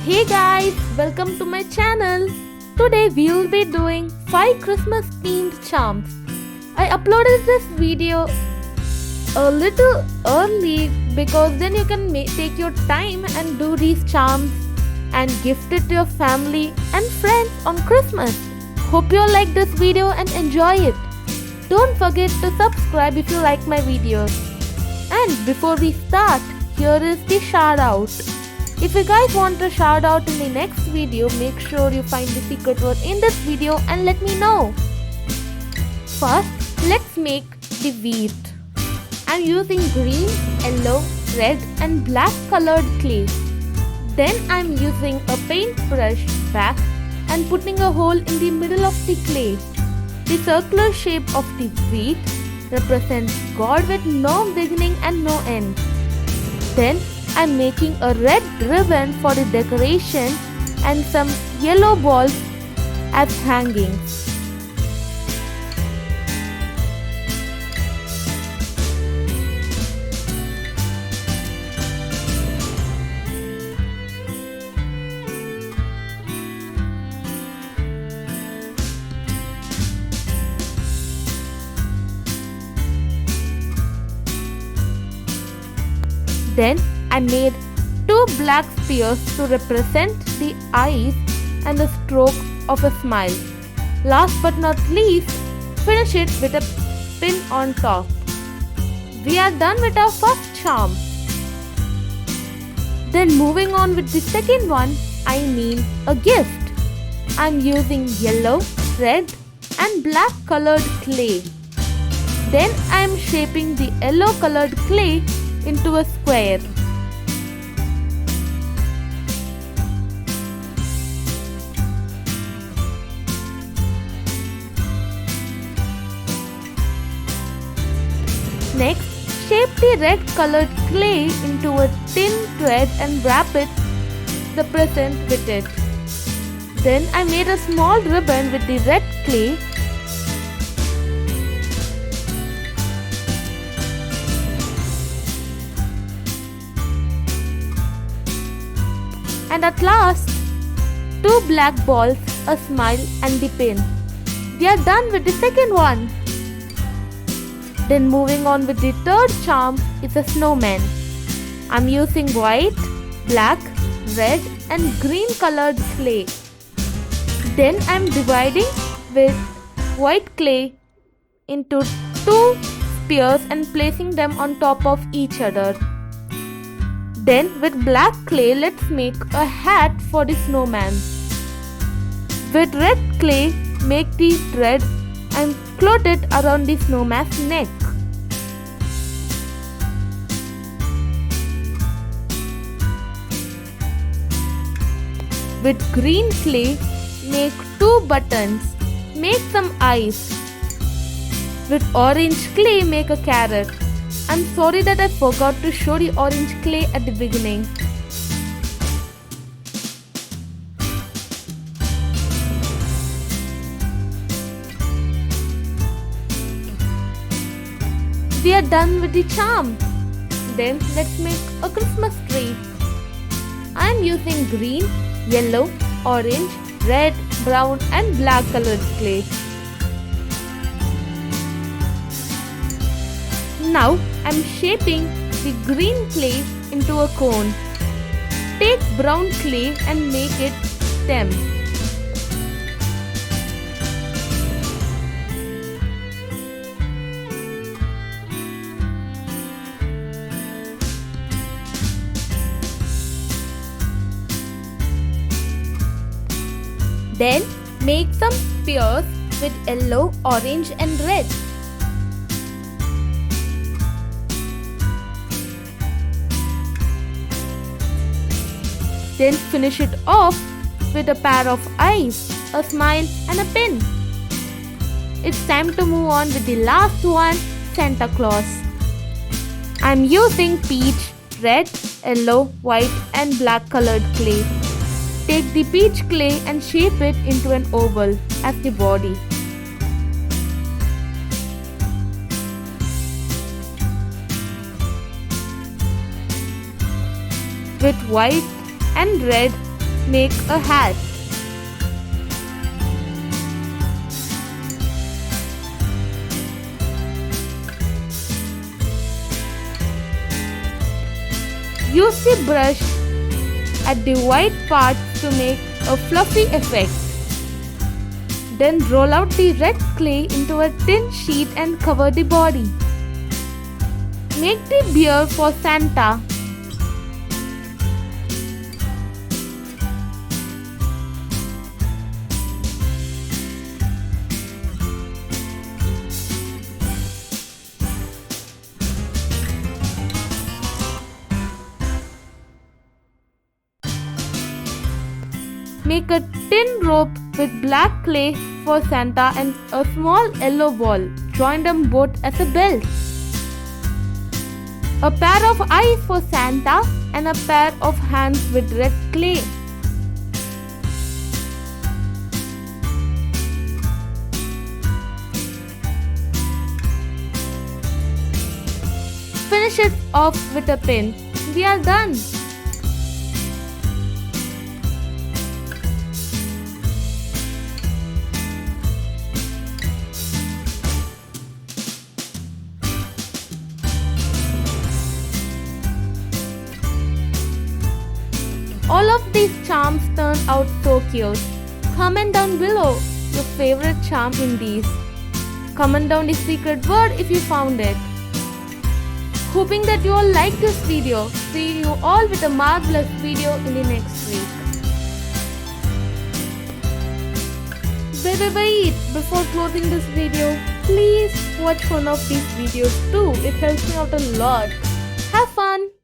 Hey guys, welcome to my channel. Today we will be doing 5 Christmas themed charms. I uploaded this video a little early because then you can take your time and do these charms and gift it to your family and friends on Christmas. Hope you like this video and enjoy it. Don't forget to subscribe if you like my videos. And before we start, here is the shout out. If you guys want a shout out in the next video, make sure you find the secret word in this video and let me know. First, let's make the wheat. I'm using green, yellow, red and black colored clay. Then I'm using a paintbrush back and putting a hole in the middle of the clay. The circular shape of the wheat represents God with no beginning and no end. Then I'm making a red ribbon for the decoration and some yellow balls as hangings. Then I made 2 black spears to represent the eyes and the stroke of a smile. Last but not least, finish it with a pin on top. We are done with our first charm. Then moving on with the second one, I mean a gift. I'm using yellow, red and black colored clay. Then I am shaping the yellow colored clay into a square. Next, shape the red colored clay into a thin thread and wrap the present with it. Then I made a small ribbon with the red clay . And at last, 2 black balls, a smile and the pin. We are done with the second one. Then moving on with the third charm is a snowman. I'm using white, black, red and green colored clay. Then I'm dividing with white clay into 2 spears and placing them on top of each other. Then with black clay, let's make a hat for the snowman. With red clay, make the thread and float it around the snowman's neck. With green clay, make 2 buttons. Make some eyes. With orange clay, make a carrot. I'm sorry that I forgot to show the orange clay at the beginning. We are done with the charm. Then let's make a Christmas tree. I'm using green, yellow, orange, red, brown and black colored clay. Now I'm shaping the green clay into a cone. Take brown clay and make it stem. Then make some spears with yellow, orange and red. Then finish it off with a pair of eyes, a smile and a pin. It's time to move on with the last one, Santa Claus. I'm using peach, red, yellow, white and black colored clay. Take the peach clay and shape it into an oval as the body. With white and red make a hat. Use the brush at the white parts to make a fluffy effect. Then roll out the red clay into a thin sheet and cover the body. Make the beard for Santa. Make a tin rope with black clay for Santa and a small yellow ball. Join them both as a belt. A pair of eyes for Santa and a pair of hands with red clay. Finish it off with a pin. We are done. All of these charms turned out so cute. Comment down below your favorite charm in these. Comment down the secret word if you found it. Hoping that you all like this video. See you all with a marvelous video in the next week. Wait. Before closing this video, please watch one of these videos too. It helps me out a lot. Have fun!